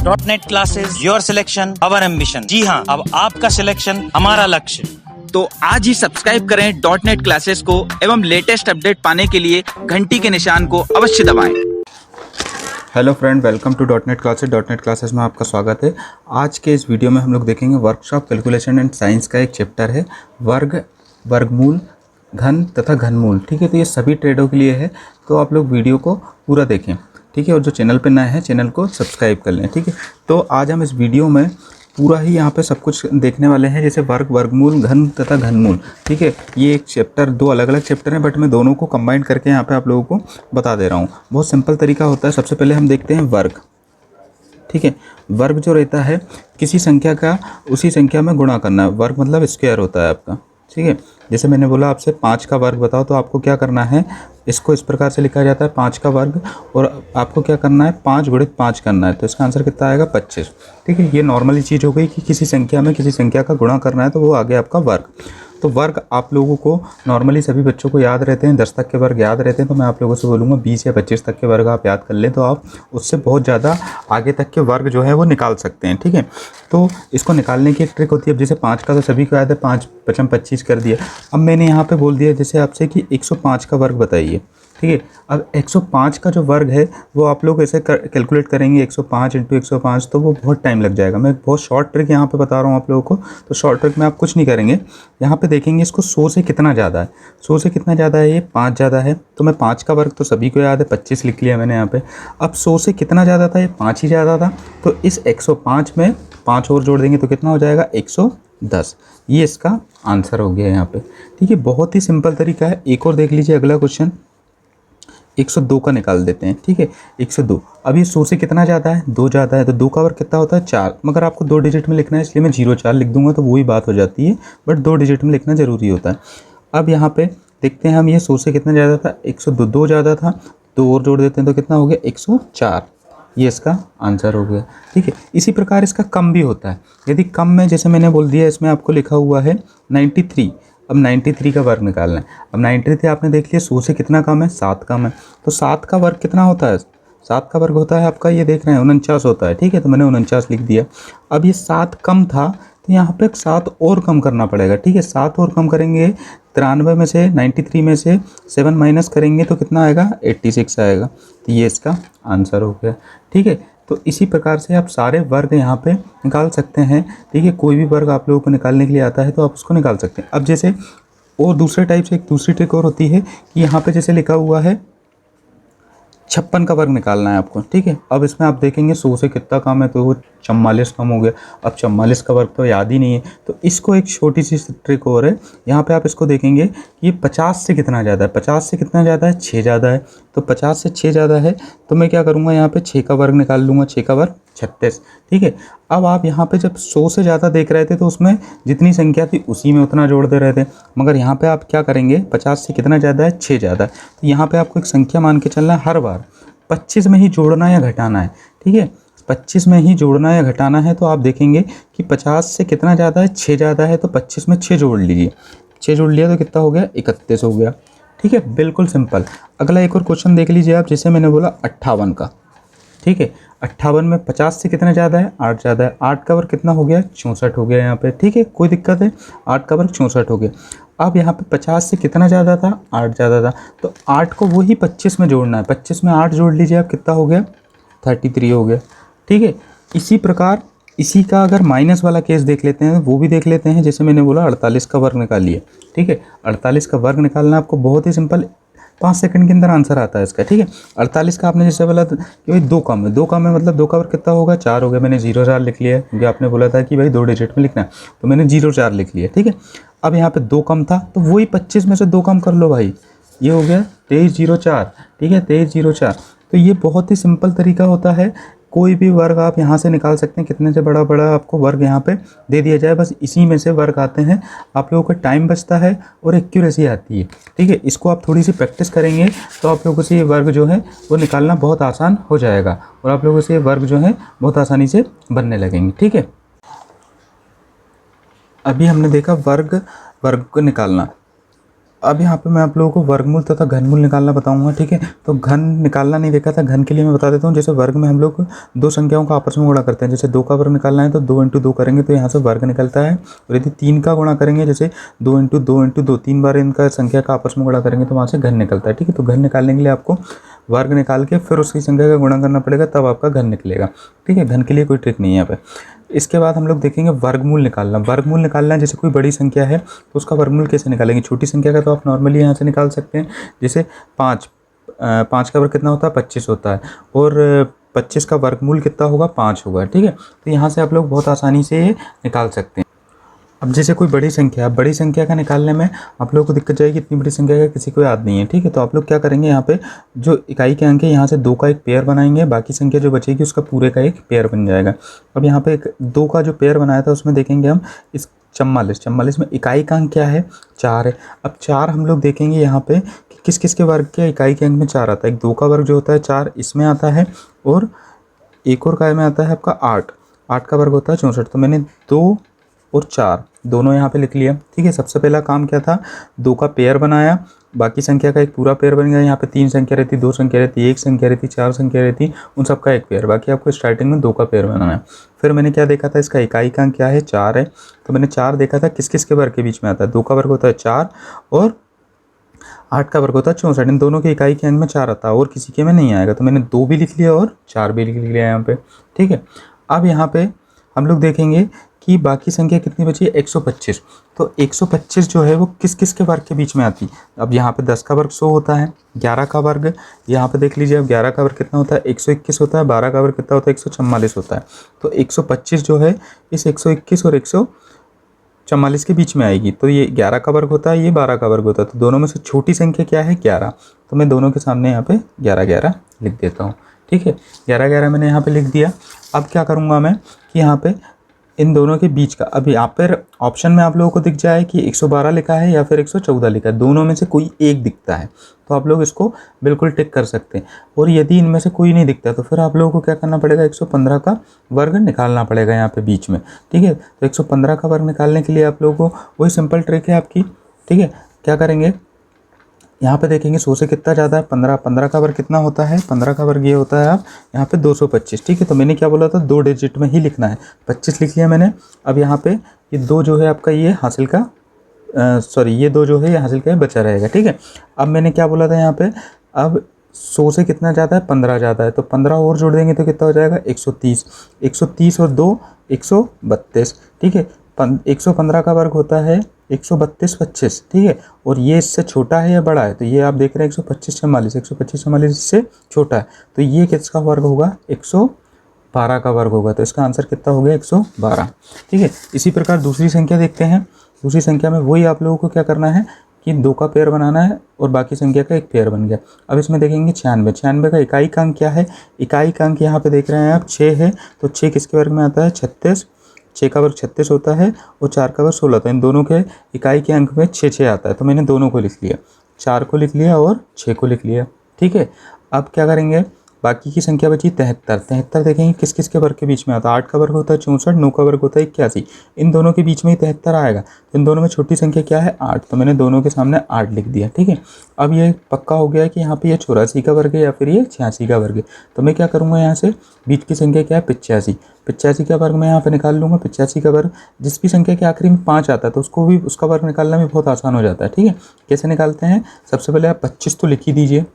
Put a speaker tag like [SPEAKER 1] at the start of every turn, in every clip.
[SPEAKER 1] .NET classes, your selection our ambition. जी हाँ, अब आपका सिलेक्शन हमारा लक्ष्य।
[SPEAKER 2] तो आज ही सब्सक्राइब करें .NET क्लासेस को एवं लेटेस्ट अपडेट पाने के लिए घंटी के निशान को अवश्य दबाएं।
[SPEAKER 3] Hello friend, welcome to .NET classes. .NET classes में आपका स्वागत है। आज के इस वीडियो में हम लोग देखेंगे वर्कशॉप कैलकुलेशन एंड साइंस का एक चैप्टर है वर्ग, वर्गमूल, घन तथा घनमूल। ठीक है, तो ये सभी ट्रेडों के लिए है, तो आप लोग वीडियो को पूरा देखें। ठीक है, और जो चैनल पे नए हैं चैनल को सब्सक्राइब कर लें। ठीक है, तो आज हम इस वीडियो में पूरा ही यहाँ पे सब कुछ देखने वाले हैं, जैसे वर्ग, वर्गमूल, घन तथा घनमूल। ठीक है, ये एक चैप्टर, दो अलग अलग चैप्टर हैं, बट मैं दोनों को कंबाइन करके यहाँ पे आप लोगों को बता दे रहा हूँ। बहुत सिंपल तरीका होता है। सबसे पहले हम देखते हैं वर्ग। ठीक है, वर्ग जो रहता है किसी संख्या का उसी संख्या में गुणा करना है। वर्ग मतलब स्क्वायर होता है आपका। ठीक है, जैसे मैंने बोला आपसे 5 का वर्ग बताओ, तो आपको क्या करना है, इसको इस प्रकार से लिखा जाता है 5 का वर्ग, और आपको क्या करना है 5 गुणित 5 करना है, तो इसका आंसर कितना आएगा 25। ठीक है, ये नॉर्मली चीज़ हो गई कि किसी संख्या में किसी संख्या का गुणा करना है, तो वो आ गया आपका वर्ग। तो वर्ग आप लोगों को नॉर्मली सभी बच्चों को याद रहते हैं, 10 तक के वर्ग याद रहते हैं, तो मैं आप लोगों से बोलूँगा 20 या 25 तक के वर्ग आप याद कर लें, तो आप उससे बहुत ज़्यादा आगे तक के वर्ग जो है वो निकाल सकते हैं। ठीक है, तो इसको निकालने की एक ट्रिक होती है। अब जैसे 5 का तो सभी को याद है, 5 5 25 कर दिया। अब मैंने यहाँ पे बोल दिया जैसे आपसे कि 105 का वर्ग बताइए। ठीक है, अब 105 का जो वर्ग है वो आप लोग ऐसे कैलकुलेट करेंगे 105 × 105, तो वो बहुत टाइम लग जाएगा। मैं एक बहुत शॉर्ट ट्रिक यहाँ पे बता रहा हूँ आप लोगों को। तो शॉर्ट ट्रिक में आप कुछ नहीं करेंगे, यहाँ पे देखेंगे इसको 100 से कितना ज़्यादा है। 100 से कितना ज़्यादा है, ये 5 ज़्यादा है, तो मैं 5 का वर्ग तो सभी को याद है 25 लिख लिया मैंने यहाँ पे। अब 100 से कितना ज़्यादा था, ये 5 ही ज़्यादा था, तो इस 105 में 5 और जोड़ देंगे तो कितना हो जाएगा 110। ये इसका आंसर हो गया यहाँ पे। ठीक है, बहुत ही सिंपल तरीका है। एक और देख लीजिए अगला क्वेश्चन, 102 का निकाल देते हैं। ठीक है, 102। अब ये 100 से कितना ज़्यादा है, 2 ज़्यादा है, तो 2 का वर्ग कितना होता है 4, मगर आपको 2 डिजिट में लिखना है, इसलिए मैं 04 लिख दूंगा, तो वही बात हो जाती है, बट 2 डिजिट में लिखना ज़रूरी होता है। अब यहाँ पे देखते हैं हम, ये 100 से कितना ज़्यादा था, 102, 2 ज़्यादा था, 2 और जोड़ देते हैं तो कितना हो गया 104। ये इसका आंसर हो गया। ठीक है, इसी प्रकार इसका कम भी होता है। यदि कम में, जैसे मैंने बोल दिया, इसमें आपको लिखा हुआ है 93। अब 93 का वर्ग निकालना है। अब 93 आपने देख लिया, 100 से कितना कम है, 7 कम है, तो 7 का वर्ग कितना होता है, 7 का वर्ग होता है आपका, ये देख रहे हैं 49 होता है। ठीक है, तो मैंने 49 लिख दिया। अब ये 7 कम था, तो यहाँ पे 7 और कम करना पड़ेगा। ठीक है, 7 और कम करेंगे, 93 में से 93 में से 7 माइनस करेंगे तो कितना आएगा 86 आएगा, तो ये इसका आंसर हो गया। ठीक है, तो इसी प्रकार से आप सारे वर्ग यहाँ पे निकाल सकते हैं। ठीक है, कोई भी वर्ग आप लोगों को निकालने के लिए आता है तो आप उसको निकाल सकते हैं। अब जैसे और दूसरे टाइप से एक दूसरी ट्रिक और होती है कि यहाँ पे जैसे लिखा हुआ है 56 का वर्ग निकालना है आपको। ठीक है, अब इसमें आप देखेंगे 100 से कितना कम है, तो वो 44 कम हो गया। अब 44 का वर्ग तो याद ही नहीं है, तो इसको एक छोटी सी ट्रिक और है। यहाँ पे आप इसको देखेंगे कि ये 50 से कितना ज़्यादा है, 50 से कितना ज़्यादा है, 6 ज़्यादा है, तो 50 से 6 ज़्यादा है, तो मैं क्या करूँगा यहाँ पे 6 का वर्ग निकाल लूँगा, 6 का वर्ग 36। ठीक है, अब आप यहाँ पे जब 100 से ज़्यादा देख रहे थे तो उसमें जितनी संख्या थी उसी में उतना जोड़ दे रहे थे, मगर यहाँ पे आप क्या करेंगे, 50 से कितना ज़्यादा है, 6 ज़्यादा है, तो यहाँ पे आपको एक संख्या मान के चलना है, हर बार 25 में ही जोड़ना या घटाना है। ठीक है, 25 में ही जोड़ना या घटाना है, तो आप देखेंगे कि 50 से कितना ज़्यादा है, 6 ज़्यादा है, तो 25 में 6 जोड़ लीजिए, 6 जोड़ लिया तो कितना हो गया 31 हो गया। ठीक है, बिल्कुल सिंपल। अगला एक और क्वेश्चन देख लीजिए आप, जैसे मैंने बोला 58 का। ठीक है, 58 में 50 से कितना ज़्यादा है, 8 ज़्यादा है, 8 का वर्ग कितना हो गया 64 हो गया यहाँ पे। ठीक है, कोई दिक्कत है, 8 का वर्ग 64 हो गया। अब यहाँ पे 50 से कितना ज़्यादा था, 8 ज़्यादा था, तो 8 को वही 25 में जोड़ना है, 25 में 8 जोड़ लीजिए आप, कितना हो गया 33 हो गया। ठीक है, इसी प्रकार इसी का अगर माइनस वाला केस देख लेते हैं, वो भी देख लेते हैं। जैसे मैंने बोला 48 का वर्ग निकालिए। ठीक है, 48 का वर्ग निकालना आपको बहुत ही सिंपल, 5 सेकंड के अंदर आंसर आता है इसका। ठीक है, 48 का आपने जैसे बोला कि भाई 2 कम है, 2 कम है मतलब 2 का वर्ग कितना होगा 4 हो गया, मैंने 04 लिख लिया है, क्योंकि आपने बोला था कि भाई 2 डिजिट में लिखना है, तो मैंने 04 लिख लिया। ठीक है, अब यहाँ पे 2 कम था, तो वही 25 में से 2 कम कर लो भाई, ये हो गया 2304। ठीक है, 2304। तो ये बहुत ही सिंपल तरीका होता है, कोई भी वर्ग आप यहाँ से निकाल सकते हैं, कितने से बड़ा बड़ा आपको वर्ग यहाँ पे दे दिया जाए, बस इसी में से वर्ग आते हैं, आप लोगों का टाइम बचता है और एक्यूरेसी आती है। ठीक है, इसको आप थोड़ी सी प्रैक्टिस करेंगे तो आप लोगों से ये वर्ग जो है वो निकालना बहुत आसान हो जाएगा, और आप लोगों से ये वर्ग जो है बहुत आसानी से बनने लगेंगे। ठीक है, अभी हमने देखा वर्ग, वर्ग को निकालना। अब यहाँ पे मैं आप लोगों को वर्गमूल तथा घनमूल निकालना बताऊंगा, ठीक है। तो घन निकालना नहीं देखा था, घन के लिए मैं बता देता हूँ। जैसे वर्ग में हम लोग दो संख्याओं का आपस में गुणा करते हैं। जैसे 2 का वर्ग निकालना है तो 2 × 2 करेंगे तो यहाँ से वर्ग निकलता है। और यदि 3 का गुणा करेंगे, जैसे 2 × 2 × 2 3 बार इनका संख्या का आपस में गुणा करेंगे तो वहाँ से घन निकलता है, ठीक है। तो घन निकालने के लिए आपको वर्ग निकाल के फिर उसकी संख्या का गुणा करना पड़ेगा, तब आपका घन निकलेगा, ठीक है। घन के लिए कोई ट्रिक नहीं है यहाँ पे। इसके बाद हम लोग देखेंगे वर्गमूल निकालना। वर्गमूल निकालना है, जैसे कोई बड़ी संख्या है तो उसका वर्गमूल कैसे निकालेंगे। छोटी संख्या का तो आप नॉर्मली यहाँ से निकाल सकते हैं। जैसे 5 का वर्ग कितना होता है, 25 होता है। और 25 का वर्गमूल कितना होगा, 5 होगा, ठीक है। तो यहाँ से आप लोग बहुत आसानी से ये निकाल सकते हैं। अब जैसे कोई बड़ी संख्या, बड़ी संख्या का निकालने में आप लोगों को दिक्कत जाएगी, इतनी बड़ी संख्या का किसी को याद नहीं है, ठीक है। तो आप लोग क्या करेंगे, यहाँ पे जो इकाई के अंक है यहाँ से 2 का एक पेयर बनाएंगे, बाकी संख्या जो बचेगी उसका पूरे का एक पेयर बन जाएगा। अब यहाँ पे 2 का जो पेयर बनाया था उसमें देखेंगे हम इस 44 में इकाई का अंक क्या है, 4 है। अब 4 हम लोग देखेंगे यहाँ पे कि किस किस के वर्ग के इकाई के अंक में 4 आता है। एक 2 का वर्ग जो होता है 4 इसमें आता है, और एक और काय में आता है आपका 8 का वर्ग होता है 64। तो मैंने 2 और 4 दोनों यहाँ पे लिख लिया, ठीक है। सबसे पहला काम क्या था, 2 का पेयर बनाया, बाकी संख्या का एक पूरा पेयर बन गया। यहाँ पे 3 संख्या रहती, 2 संख्या रहती, 1 संख्या रहती, 4 संख्या रहती, उन सबका एक पेयर। बाकी आपको स्टार्टिंग में 2 का पेयर बनाना है। फिर मैंने क्या देखा था, इसका इकाई का अंक क्या है, 4 है। तो मैंने 4 देखा था किस किस के वर्ग के बीच में आता है। 2 का वर्ग होता है 4 और 8 का वर्ग होता है 64। इन दोनों के इकाई के अंक में 4 आता है और किसी के में नहीं आएगा। तो मैंने 2 भी लिख लिया और 4 भी लिख लिया यहाँ पे, ठीक है। अब यहाँ पे हम लोग देखेंगे कि बाकी संख्या कितनी बची है, 125। तो 125 जो है वो किस किस के वर्ग के बीच में आती है। अब यहाँ पे 10 का वर्ग 100 होता है, 11 का वर्ग यहाँ पे देख लीजिए। अब 11 का वर्ग कितना होता है, 121 होता है, 12 का वर्ग कितना होता है, 144 होता है। तो 125 जो है इस 121 और 144 के बीच में आएगी। तो ये 11 का वर्ग होता है, ये 12 का वर्ग होता है। तो दोनों में से छोटी संख्या क्या है, 11। तो मैं दोनों के सामने यहाँ पे 11 लिख देता हूँ, ठीक है। 11 मैंने यहाँ पे लिख दिया। अब क्या करूँगा मैं कि यहाँ पे इन दोनों के बीच का, अब यहाँ पर ऑप्शन में आप लोगों को दिख जाए कि 112 लिखा है या फिर 114 लिखा है, दोनों में से कोई एक दिखता है तो आप लोग इसको बिल्कुल टिक कर सकते हैं। और यदि इनमें से कोई नहीं दिखता तो फिर आप लोगों को क्या करना पड़ेगा, 115 का वर्ग निकालना पड़ेगा यहाँ पे बीच में, ठीक है। तो 115 का वर्ग निकालने के लिए आप लोगों को वही सिंपल ट्रिक है आपकी, ठीक है। क्या करेंगे, यहाँ पे देखेंगे 100 से कितना ज़्यादा है, 15 का वर्ग कितना होता है, 15 का वर्ग ये होता है आप यहाँ पे 225, ठीक है। तो मैंने क्या बोला था, 2 डिजिट में ही लिखना है, 25 लिख लिया मैंने। अब यहाँ पे ये 2 जो है आपका ये हासिल का ये 2 जो है ये हासिल का बचा रहेगा, ठीक है। अब मैंने क्या बोला था यहाँ पे, अब 100 से कितना ज़्यादा है, 15 ज़्यादा है। तो 15 और जोड़ देंगे तो कितना हो जाएगा, 130 और 2 132, ठीक है। 115 का वर्ग होता है 132 25, ठीक है। और ये इससे छोटा है या बड़ा है, तो ये आप देख रहे हैं 125 44 इससे छोटा है। तो ये किसका वर्ग होगा, 112 का वर्ग होगा। तो इसका आंसर कितना हो गया, 112, ठीक है। इसी प्रकार दूसरी संख्या देखते हैं। दूसरी संख्या में वही आप लोगों को क्या करना है कि 2 का पेयर बनाना है और बाकी संख्या का एक पेयर बन गया। अब इसमें देखेंगे 96 का इकाई का अंक क्या है, इकाई का अंक यहाँ पे देख रहे हैं आप 6 है। तो 6 किसके वर्ग में आता है, 36। 6 का वर्ग 36 होता है और 4 का वर्ग 16 होता है। इन दोनों के इकाई के अंक में 6 आता है। तो मैंने दोनों को लिख लिया, 4 को लिख लिया और 6 को लिख लिया, ठीक है। अब क्या करेंगे, बाकी की संख्या बची 73 देखेंगे किस किस के वर्ग के बीच में आता है। 8 का वर्ग होता है 64, 9 का वर्ग होता है 81। इन दोनों के बीच में ही 73 आएगा। तो इन दोनों में छोटी संख्या क्या है, 8। तो मैंने दोनों के सामने 8 लिख दिया, ठीक है। अब ये पक्का हो गया कि यहाँ पे ये 84 का वर्ग है या फिर ये 86 का वर्ग है। तो मैं क्या करूँगा, यहाँ से बीच की संख्या क्या है, 85 का वर्ग मैं यहाँ पे निकाल लूँगा। 85 का वर्ग, जिस भी संख्या के आखिरी में 5 आता है तो उसको भी उसका वर्ग निकालना भी बहुत आसान हो जाता है, ठीक है। कैसे निकालते हैं, सबसे पहले आप 25 तो लिख ही दीजिए,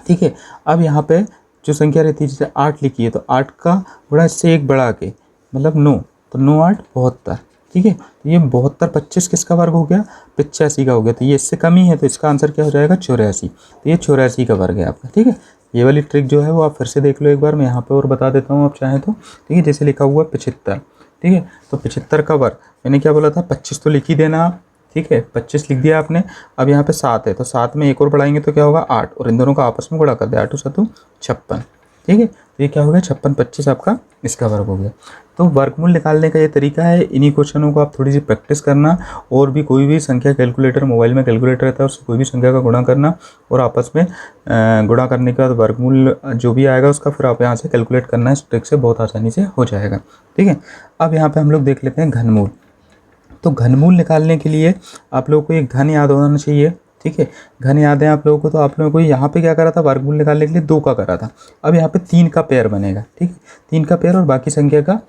[SPEAKER 3] ठीक है। अब यहाँ पे जो संख्या रहती है, जैसे 8 लिखी है तो 8 का गुणा इससे 1 बढ़ा के मतलब 9, तो 9 8 72, ठीक है। तो ये 72 25 किसका वर्ग हो गया, 85 का हो गया। तो ये इससे कम ही है तो इसका आंसर क्या हो जाएगा, 84। तो ये 84 का वर्ग है आपका, ठीक है। ये वाली ट्रिक जो है वो आप फिर से देख लो एक बार, मैं यहाँ पे और बता देता हूँ आप चाहें तो, ठीक है। जैसे लिखा हुआ 75, ठीक है। तो 75 का वर्ग मैंने क्या बोला था, 25 तो लिख ही देना आप, ठीक है। 25 लिख दिया आपने। अब यहाँ पे 7 है तो 7 में एक और बढ़ाएंगे तो क्या होगा, 8। और इन दोनों का आपस में गुणा कर दे, 8 7 56, ठीक है। तो ये क्या हो गया, 56 25 आपका इसका वर्ग हो गया। तो वर्गमूल निकालने का ये तरीका है। इन्हीं क्वेश्चनों को आप थोड़ी सी प्रैक्टिस करना, और भी कोई भी संख्या कैलकुलेटर, मोबाइल में कैलकुलेटर रहता है उससे कोई भी संख्या का गुणा करना, और आपस में गुणा करने के बाद वर्गमूल जो भी आएगा उसका फिर आप यहाँ से कैलकुलेट करना, इस ट्रिक से बहुत आसानी से हो जाएगा, ठीक है। अब यहाँ पर हम लोग देख लेते हैं घनमूल। तो घनमूल निकालने के लिए आप लोगों को एक घन याद होना चाहिए, ठीक है। घन याद है आप लोगों को, तो आप लोगों को यहाँ पे क्या करा था, वर्गमूल निकालने के लिए 2 का करा था। अब यहाँ पे 3 का पेयर बनेगा, ठीक है। 3 का पेयर और बाकी संख्या का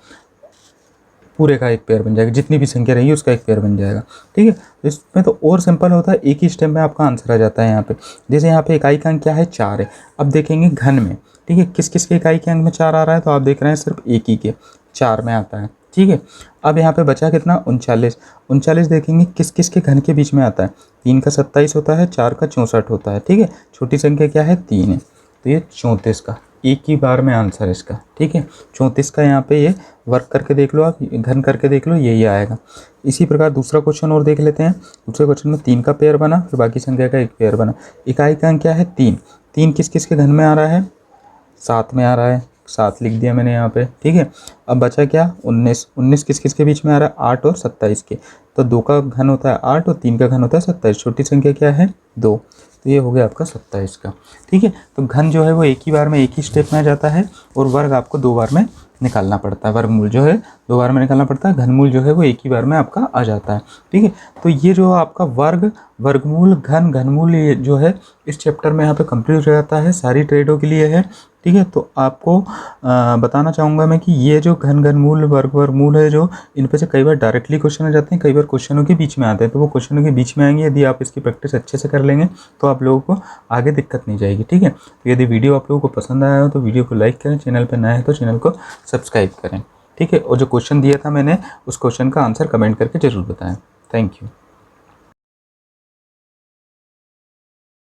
[SPEAKER 3] पूरे का एक पेयर बन जाएगा, जितनी भी संख्या रहेगी उसका एक पेयर बन जाएगा, ठीक है। तो इसमें तो और सिंपल होता है, एक ही स्टेप में आपका आंसर आ जाता है यहाँ पे। जैसे यहाँ पे इकाई का अंक क्या है, 4 है। अब देखेंगे घन में, ठीक है, किस किस के इकाई के अंक में 4 आ रहा है, तो आप देख रहे हैं सिर्फ एक ही के 4 में आता है, ठीक है। अब यहाँ पे बचा कितना, 39 देखेंगे किस किस के घन के बीच में आता है। 3 का 27 होता है, 4 का 64 होता है, ठीक है। छोटी संख्या क्या है, 3 है, तो ये 34 का एक ही बार में आंसर है इसका, ठीक है। 34 का यहाँ पे ये वर्क करके देख लो, आप घन करके देख लो, यही आएगा। इसी प्रकार दूसरा क्वेश्चन और देख लेते हैं। दूसरे क्वेश्चन में 3 का पेयर बना, फिर बाकी संख्या का एक पेयर बना। इकाई का अंक क्या है, 3 किस किस के घन में आ रहा है, 7 में आ रहा है, 7 लिख दिया मैंने यहाँ पे, ठीक है। अब बचा क्या, 19 किस किस के बीच में आ रहा है, 8 और 27 के। तो 2 का घन होता है 8 और 3 का घन होता है 27। छोटी संख्या क्या है, 2, तो ये हो गया आपका 27 का, ठीक है। तो घन जो है वो एक ही बार में, एक ही स्टेप में आ जाता है, और वर्ग आपको 2 बार में निकालना पड़ता है। वर्गमूल जो है 2 बार में निकालना पड़ता है, घनमूल जो है वो एक ही बार में आपका आ जाता है, ठीक है। तो ये जो आपका वर्ग, वर्गमूल, घन, घनमूल ये जो है इस चैप्टर में यहाँ पे कंप्लीट हो जाता है, सारी ट्रेडों के लिए है, ठीक है। तो आपको बताना चाहूँगा मैं कि ये जो घन, घनमूल, वर्ग, वर्गमूल है, जो इन पे से कई बार डायरेक्टली क्वेश्चन आ जाते हैं, कई बार क्वेश्चनों के बीच में आते हैं। तो वो क्वेश्चनों के बीच में आएंगे, यदि आप इसकी प्रैक्टिस अच्छे से कर लेंगे तो आप लोगों को आगे दिक्कत नहीं जाएगी, ठीक है। तो यदि वीडियो आप लोगों को पसंद आया हो तो वीडियो को लाइक करें, चैनल पर नए हैं तो चैनल को सब्सक्राइब करें, ठीक है। और जो क्वेश्चन दिया था मैंने, उस क्वेश्चन का आंसर कमेंट करके ज़रूर बताएं। Thank you.